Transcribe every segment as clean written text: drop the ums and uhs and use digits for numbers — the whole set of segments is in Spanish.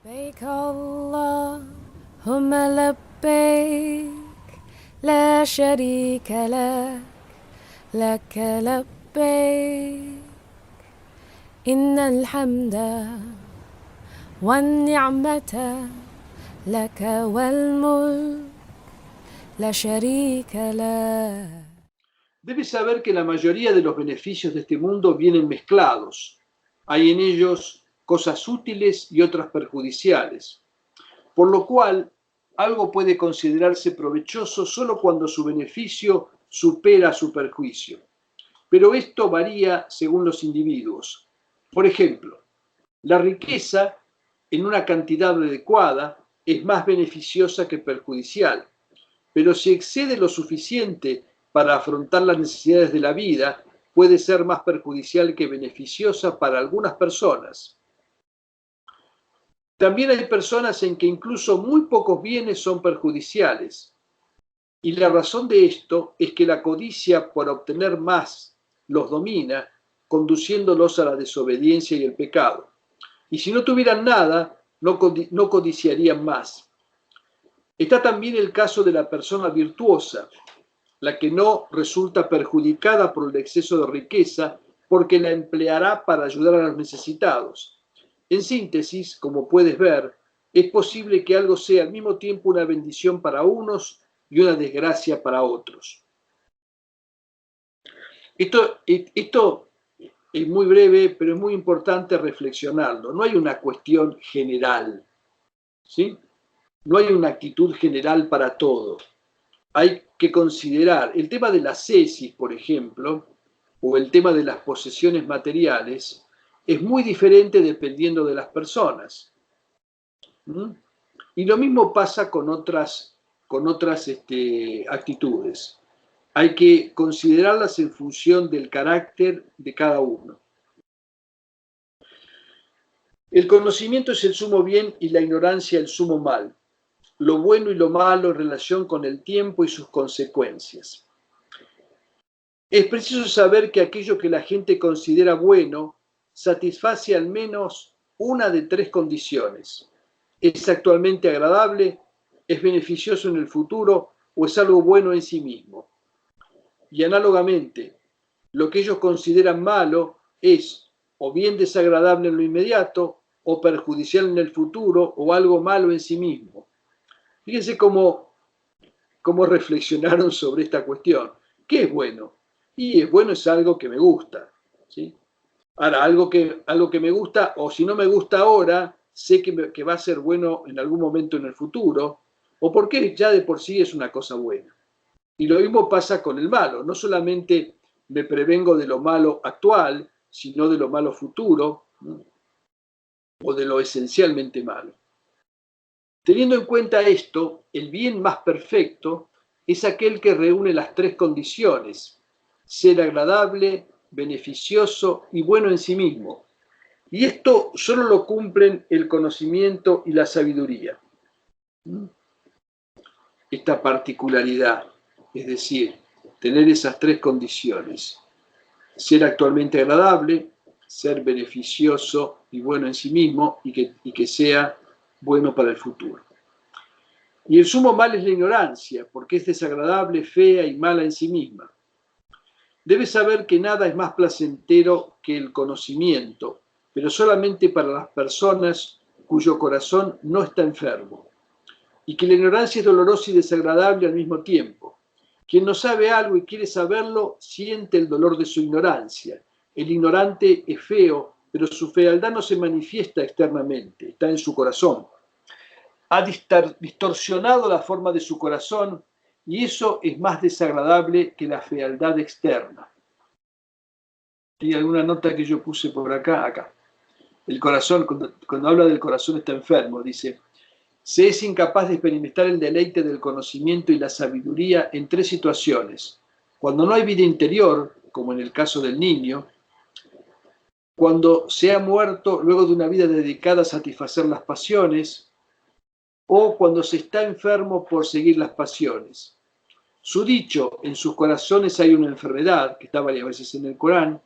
لبيك اللهم لبيك لا شريك لك لك لبيك إن الحمد والنعمة لك والملك لا شريك لك. Debes saber que la mayoría de los beneficios de este mundo vienen mezclados. Hay en ellos cosas útiles y otras perjudiciales, por lo cual algo puede considerarse provechoso solo cuando su beneficio supera su perjuicio. Pero esto varía según los individuos. Por ejemplo, la riqueza en una cantidad adecuada es más beneficiosa que perjudicial, pero si excede lo suficiente para afrontar las necesidades de la vida, puede ser más perjudicial que beneficiosa para algunas personas. También hay personas en que incluso muy pocos bienes son perjudiciales. Y la razón de esto es que la codicia por obtener más los domina, conduciéndolos a la desobediencia y el pecado. Y si no tuvieran nada, no codiciarían más. Está también el caso de la persona virtuosa, la que no resulta perjudicada por el exceso de riqueza porque la empleará para ayudar a los necesitados. En síntesis, como puedes ver, es posible que algo sea al mismo tiempo una bendición para unos y una desgracia para otros. Esto es muy breve, pero es muy importante reflexionarlo. No hay una cuestión general, ¿sí? No hay una actitud general para todo. Hay que considerar el tema de la cesis, por ejemplo, o el tema de las posesiones materiales, es muy diferente dependiendo de las personas. ¿Mm? Y lo mismo pasa con otras actitudes. Hay que considerarlas en función del carácter de cada uno. El conocimiento es el sumo bien y la ignorancia el sumo mal. Lo bueno y lo malo en relación con el tiempo y sus consecuencias. Es preciso saber que aquello que la gente considera bueno satisface al menos una de tres condiciones. ¿Es actualmente agradable? ¿Es beneficioso en el futuro? ¿O es algo bueno en sí mismo? Y análogamente, lo que ellos consideran malo es o bien desagradable en lo inmediato, o perjudicial en el futuro, o algo malo en sí mismo. Fíjense cómo reflexionaron sobre esta cuestión. ¿Qué es bueno? Y es bueno es algo que me gusta, ¿sí? Ahora, algo que me gusta, o si no me gusta ahora, sé que va a ser bueno en algún momento en el futuro, o porque ya de por sí es una cosa buena. Y lo mismo pasa con el malo. No solamente me prevengo de lo malo actual, sino de lo malo futuro, ¿no? O de lo esencialmente malo. Teniendo en cuenta esto, el bien más perfecto es aquel que reúne las tres condiciones: ser agradable, beneficioso y bueno en sí mismo. Y esto solo lo cumplen el conocimiento y la sabiduría. Esta particularidad, es decir, tener esas tres condiciones: ser actualmente agradable, ser beneficioso y bueno en sí mismo, y que sea bueno para el futuro. Y el sumo mal es la ignorancia, porque es desagradable, fea y mala en sí misma. Debes saber que nada es más placentero que el conocimiento, pero solamente para las personas cuyo corazón no está enfermo, y que la ignorancia es dolorosa y desagradable al mismo tiempo. Quien no sabe algo y quiere saberlo, siente el dolor de su ignorancia. El ignorante es feo, pero su fealdad no se manifiesta externamente, está en su corazón. Ha distorsionado la forma de su corazón y eso es más desagradable que la fealdad externa. ¿Hay alguna nota que yo puse por acá? Acá. El corazón, cuando habla del corazón está enfermo, dice: se es incapaz de experimentar el deleite del conocimiento y la sabiduría en tres situaciones: cuando no hay vida interior, como en el caso del niño; cuando se ha muerto luego de una vida dedicada a satisfacer las pasiones; o cuando se está enfermo por seguir las pasiones. Su dicho, en sus corazones hay una enfermedad, que está varias veces en el Corán,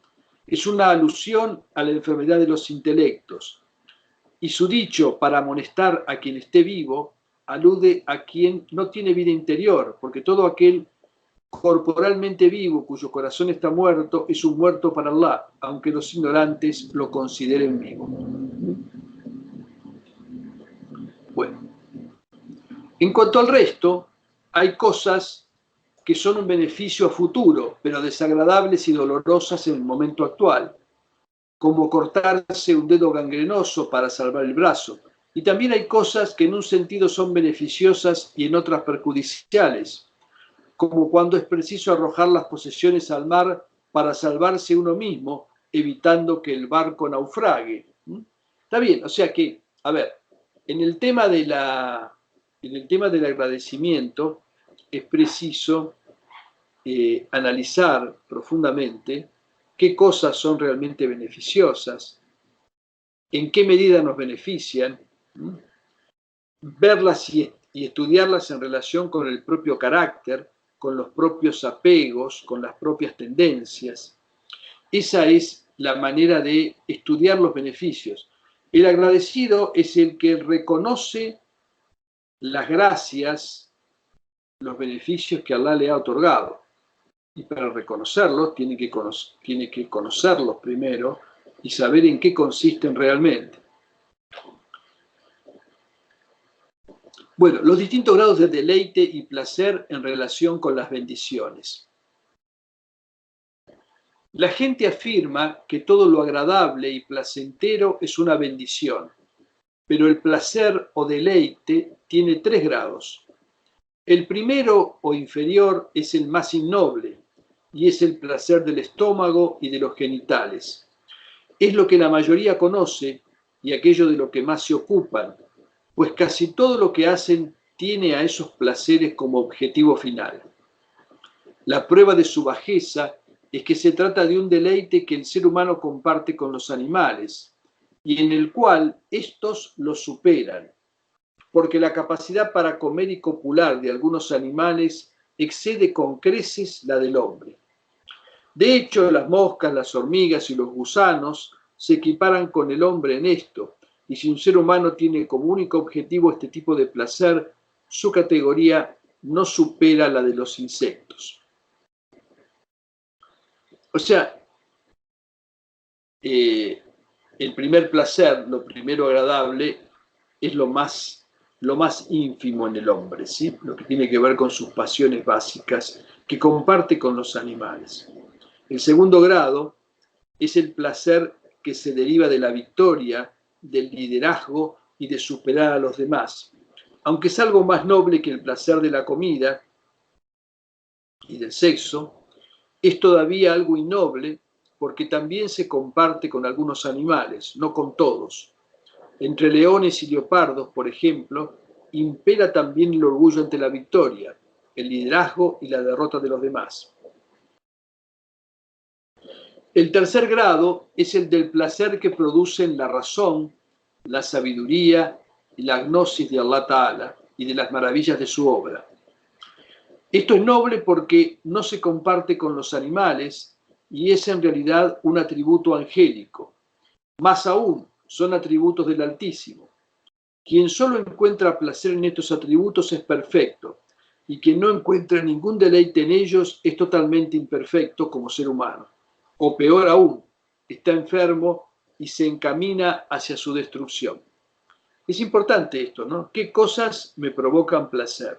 es una alusión a la enfermedad de los intelectos. Y su dicho para amonestar a quien esté vivo alude a quien no tiene vida interior, porque todo aquel corporalmente vivo cuyo corazón está muerto es un muerto para Allah, aunque los ignorantes lo consideren vivo. Bueno, en cuanto al resto, hay cosas que son un beneficio a futuro, pero desagradables y dolorosas en el momento actual, como cortarse un dedo gangrenoso para salvar el brazo. Y también hay cosas que en un sentido son beneficiosas y en otras perjudiciales, como cuando es preciso arrojar las posesiones al mar para salvarse uno mismo, evitando que el barco naufrague. Está bien, o sea que, a ver, en el tema del agradecimiento es preciso analizar profundamente qué cosas son realmente beneficiosas, en qué medida nos benefician, verlas y estudiarlas en relación con el propio carácter, con los propios apegos, con las propias tendencias. Esa es la manera de estudiar los beneficios. El agradecido es el que reconoce las gracias, los beneficios que Allah le ha otorgado. Y para reconocerlos tiene que conocerlos primero y saber en qué consisten realmente. Bueno, los distintos grados de deleite y placer en relación con las bendiciones. La gente afirma que todo lo agradable y placentero es una bendición, pero el placer o deleite tiene 3 grados. El primero o inferior es el más innoble y es el placer del estómago y de los genitales. Es lo que la mayoría conoce y aquello de lo que más se ocupan, pues casi todo lo que hacen tiene a esos placeres como objetivo final. La prueba de su bajeza es que se trata de un deleite que el ser humano comparte con los animales y en el cual estos lo superan, porque la capacidad para comer y copular de algunos animales excede con creces la del hombre. De hecho, las moscas, las hormigas y los gusanos se equiparan con el hombre en esto, y si un ser humano tiene como único objetivo este tipo de placer, su categoría no supera la de los insectos. O sea, el primer placer, lo primero agradable, es lo más ínfimo en el hombre, ¿sí? Lo que tiene que ver con sus pasiones básicas que comparte con los animales. El segundo grado es el placer que se deriva de la victoria, del liderazgo y de superar a los demás. Aunque es algo más noble que el placer de la comida y del sexo, es todavía algo innoble porque también se comparte con algunos animales, no con todos. Entre leones y leopardos, por ejemplo, impera también el orgullo ante la victoria, el liderazgo y la derrota de los demás. El tercer grado es el del placer que producen la razón, la sabiduría y la gnosis de Allah Ta'ala y de las maravillas de su obra. Esto es noble porque no se comparte con los animales y es en realidad un atributo angélico. Más aún, son atributos del Altísimo. Quien solo encuentra placer en estos atributos es perfecto, y quien no encuentra ningún deleite en ellos es totalmente imperfecto como ser humano. O peor aún, está enfermo y se encamina hacia su destrucción. Es importante esto, ¿no? ¿Qué cosas me provocan placer?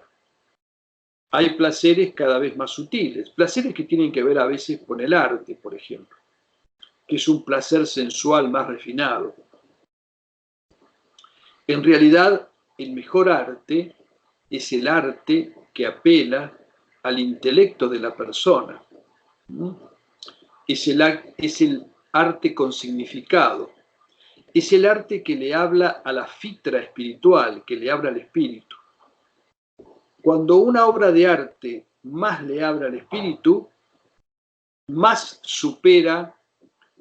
Hay placeres cada vez más sutiles, placeres que tienen que ver a veces con el arte, por ejemplo, que es un placer sensual más refinado. En realidad, el mejor arte es el arte que apela al intelecto de la persona. Es el arte con significado. Es el arte que le habla a la fitra espiritual, que le habla al espíritu. Cuando una obra de arte más le habla al espíritu, más supera,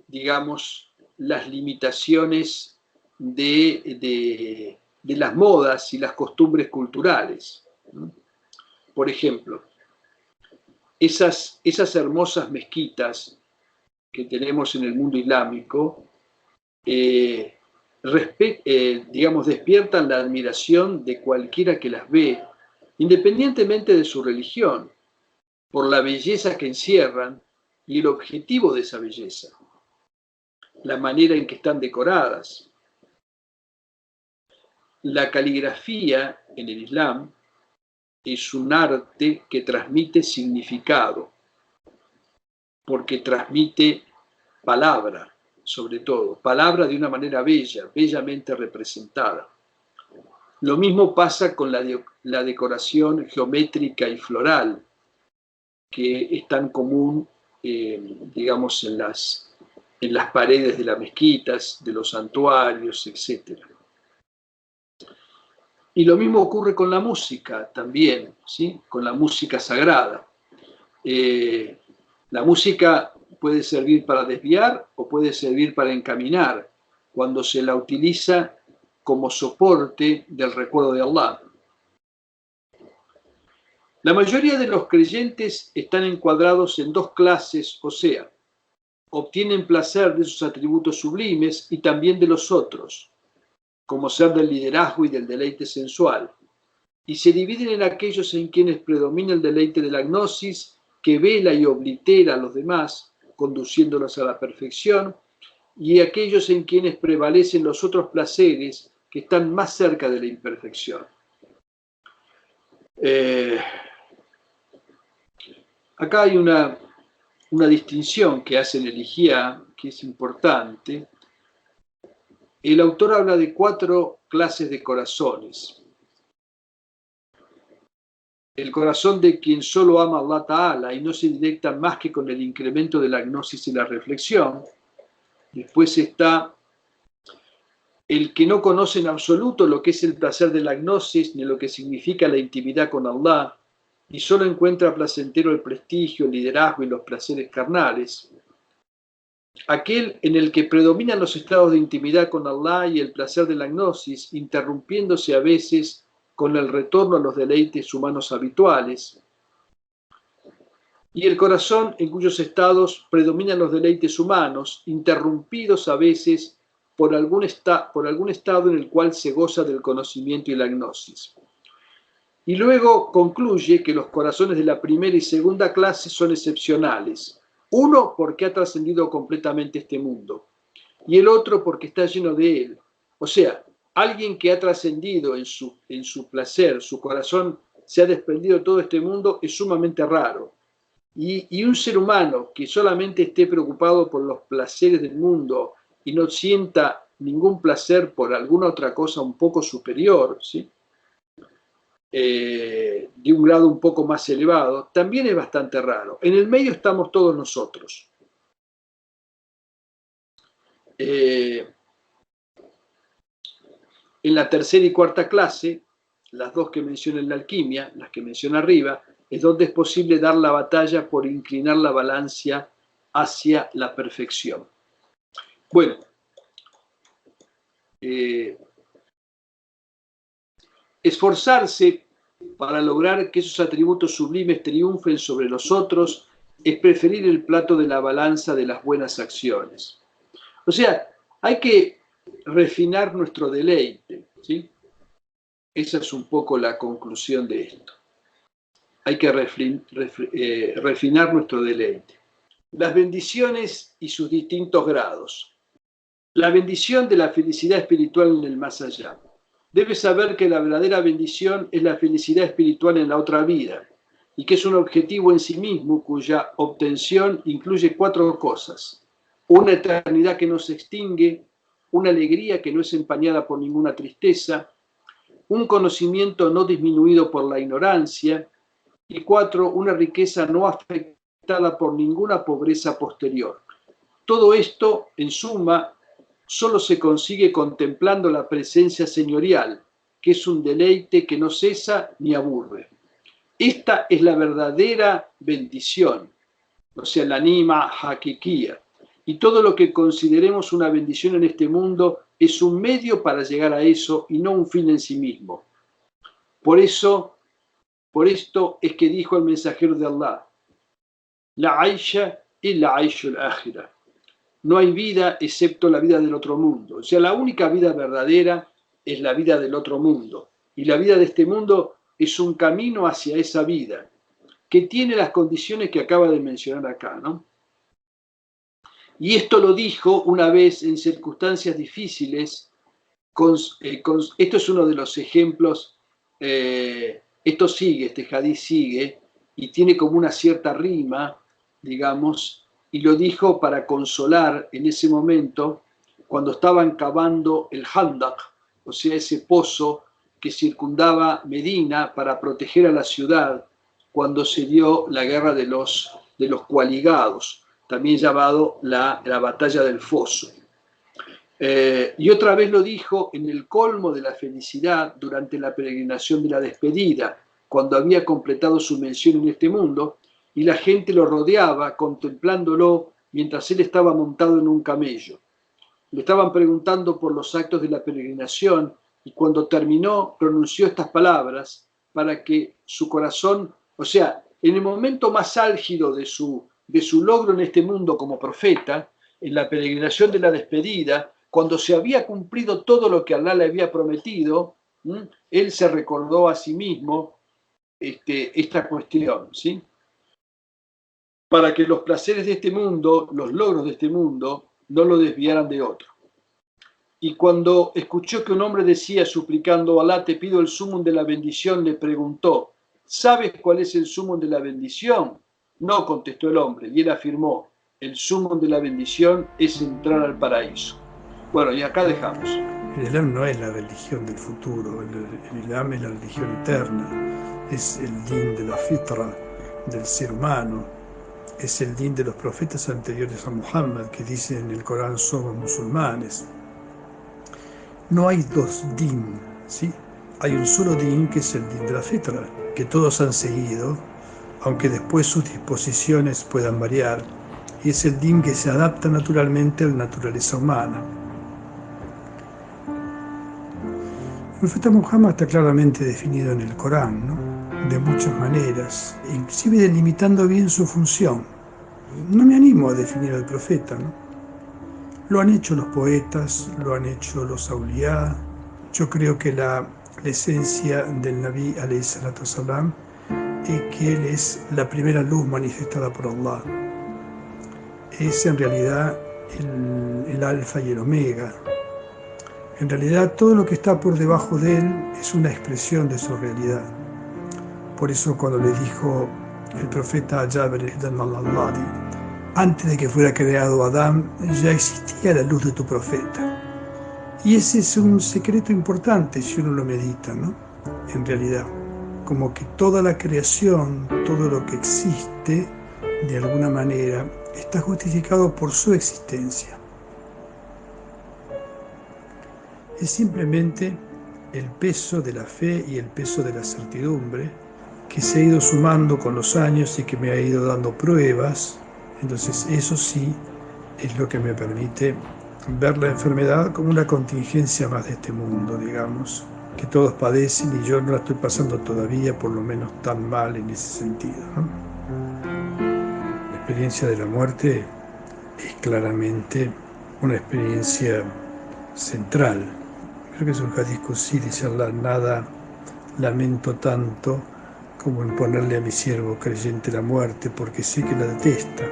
digamos, las limitaciones de las modas y las costumbres culturales. Por ejemplo, esas hermosas mezquitas que tenemos en el mundo islámico digamos, despiertan la admiración de cualquiera que las ve, independientemente de su religión, por la belleza que encierran y el objetivo de esa belleza, la manera en que están decoradas. La caligrafía en el Islam es un arte que transmite significado, porque transmite palabra, sobre todo, palabra de una manera bella, bellamente representada. Lo mismo pasa con la decoración geométrica y floral, que es tan común, digamos, en las paredes de las mezquitas, de los santuarios, etc. Y lo mismo ocurre con la música también, ¿sí? Con la música sagrada. La música puede servir para desviar o puede servir para encaminar cuando se la utiliza como soporte del recuerdo de Allah. La mayoría de los creyentes están encuadrados en dos clases, o sea, obtienen placer de sus atributos sublimes y también de los otros, como ser del liderazgo y del deleite sensual, y se dividen en aquellos en quienes predomina el deleite de la gnosis, que vela y oblitera a los demás, conduciéndolos a la perfección, y aquellos en quienes prevalecen los otros placeres que están más cerca de la imperfección. Acá hay una distinción que hace en el Ijía, que es importante. El autor habla de 4 clases de corazones. El corazón de quien solo ama a Allah Ta'ala y no se directa más que con el incremento de la gnosis y la reflexión. Después está el que no conoce en absoluto lo que es el placer de la gnosis ni lo que significa la intimidad con Allah y solo encuentra placentero el prestigio, el liderazgo y los placeres carnales. Aquel en el que predominan los estados de intimidad con Allah y el placer de la gnosis, interrumpiéndose a veces con el retorno a los deleites humanos habituales, y el corazón en cuyos estados predominan los deleites humanos, interrumpidos a veces por algún estado en el cual se goza del conocimiento y la gnosis. Y luego concluye que los corazones de la primera y segunda clase son excepcionales. Uno porque ha trascendido completamente este mundo y el otro porque está lleno de él. O sea, alguien que ha trascendido en su placer, su corazón se ha desprendido de todo este mundo, es sumamente raro. Y un ser humano que solamente esté preocupado por los placeres del mundo y no sienta ningún placer por alguna otra cosa un poco superior, ¿sí? De un grado un poco más elevado, también es bastante raro. En el medio estamos todos nosotros. En la tercera y cuarta clase, las dos que menciona en la alquimia, las que menciona arriba, es donde es posible dar la batalla por inclinar la balanza hacia la perfección. Bueno, esforzarse para lograr que esos atributos sublimes triunfen sobre los otros es preferir el plato de la balanza de las buenas acciones. O sea, hay que refinar nuestro deleite, ¿sí? Esa es un poco la conclusión de esto. Hay que refinar nuestro deleite. Las bendiciones y sus distintos grados. La bendición de la felicidad espiritual en el más allá. Debes saber que la verdadera bendición es la felicidad espiritual en la otra vida y que es un objetivo en sí mismo cuya obtención incluye 4 cosas. Una eternidad que no se extingue, una alegría que no es empañada por ninguna tristeza, un conocimiento no disminuido por la ignorancia y 4, una riqueza no afectada por ninguna pobreza posterior. Todo esto, en suma, solo se consigue contemplando la presencia señorial, que es un deleite que no cesa ni aburre. Esta es la verdadera bendición, o sea, la nima hakikia. Y todo lo que consideremos una bendición en este mundo es un medio para llegar a eso y no un fin en sí mismo. Por esto es que dijo el mensajero de Allah, la aisha y la aishul akhira. no hay vida excepto la vida del otro mundo. O sea, la única vida verdadera es la vida del otro mundo. Y la vida de este mundo es un camino hacia esa vida, que tiene las condiciones que acaba de mencionar acá, ¿no? Y esto lo dijo una vez en circunstancias difíciles. Esto es uno de los ejemplos, este hadiz sigue, y tiene como una cierta rima, digamos, y lo dijo para consolar en ese momento, cuando estaban cavando el Handak, o sea, ese pozo que circundaba Medina para proteger a la ciudad, cuando se dio la guerra de los coaligados, también llamado la batalla del Foso. Y otra vez lo dijo en el colmo de la felicidad durante la peregrinación de la despedida, cuando había completado su mención en este mundo, y la gente lo rodeaba contemplándolo mientras él estaba montado en un camello. Le estaban preguntando por los actos de la peregrinación, y cuando terminó pronunció estas palabras para que su corazón, o sea, en el momento más álgido de su logro en este mundo como profeta, en la peregrinación de la despedida, cuando se había cumplido todo lo que Allah le había prometido, él se recordó a sí mismo esta cuestión, ¿sí? Para que los placeres de este mundo, los logros de este mundo, no lo desviaran de otro. Y cuando escuchó que un hombre decía, suplicando, Alá, te pido el sumum de la bendición, le preguntó, ¿sabes cuál es el sumum de la bendición? No, contestó el hombre, y él afirmó, el sumum de la bendición es entrar al paraíso. Bueno, y acá dejamos. El Islam no es la religión del futuro, el Islam es la religión eterna, es el din de la fitra, del ser humano, es el din de los profetas anteriores a Muhammad, que dicen en el Corán somos musulmanes. No hay dos din, ¿sí? Hay un solo din que es el din de la fitra, que todos han seguido, aunque después sus disposiciones puedan variar, y es el din que se adapta naturalmente a la naturaleza humana. El profeta Muhammad está claramente definido en el Corán, ¿no? De muchas maneras, inclusive delimitando bien su función. No me animo a definir al profeta, ¿no? Lo han hecho los poetas, lo han hecho los auliyá. Yo creo que la esencia del Nabi alayhi salatu wasalam es que él es la primera luz manifestada por Allah. Es en realidad el alfa y el omega. En realidad todo lo que está por debajo de él es una expresión de su realidad. Por eso cuando le dijo el profeta a Jabir al-Alladi, antes de que fuera creado Adán, ya existía la luz de tu profeta. Y ese es un secreto importante si uno lo medita, ¿no? En realidad, como que toda la creación, todo lo que existe, de alguna manera, está justificado por su existencia. Es simplemente el peso de la fe y el peso de la certidumbre que se ha ido sumando con los años y que me ha ido dando pruebas. Entonces eso sí es lo que me permite ver la enfermedad como una contingencia más de este mundo, digamos, que todos padecen y yo no la estoy pasando todavía, por lo menos tan mal en ese sentido, ¿no? La experiencia de la muerte es claramente una experiencia central. Creo que es un hadith qudsi, dice Allah, nada lamento tanto como en ponerle a mi siervo creyente la muerte, porque sé que la detesta.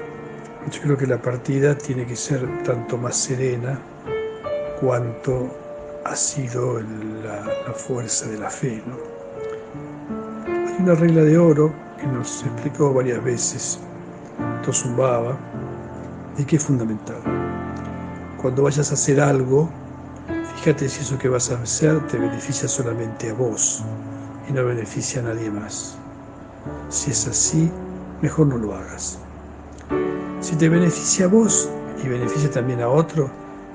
Yo creo que la partida tiene que ser tanto más serena cuanto ha sido la fuerza de la fe, ¿no? Hay una regla de oro que nos explicó varias veces Tosun Baba y que es fundamental. Cuando vayas a hacer algo, fíjate si eso que vas a hacer te beneficia solamente a vos y no beneficia a nadie más. Si es así, mejor no lo hagas. Si te beneficia a vos y beneficia también a otro,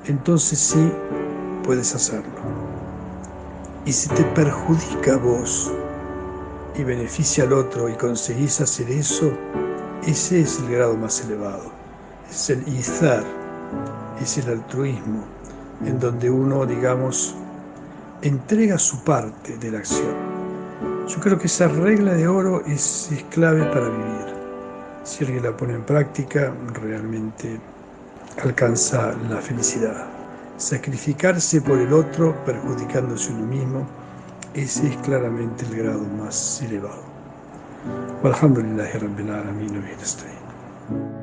entonces sí puedes hacerlo. Y si te perjudica a vos y beneficia al otro y conseguís hacer eso, ese es el grado más elevado. Es el izar, es el altruismo, en donde uno, digamos, entrega su parte de la acción. Yo creo que esa regla de oro es clave para vivir. Si alguien la pone en práctica, realmente alcanza la felicidad. Sacrificarse por el otro, perjudicándose uno mismo, ese es claramente el grado más elevado. Walhamdulillahi Rabbil Alamin wa bihi nasta'in.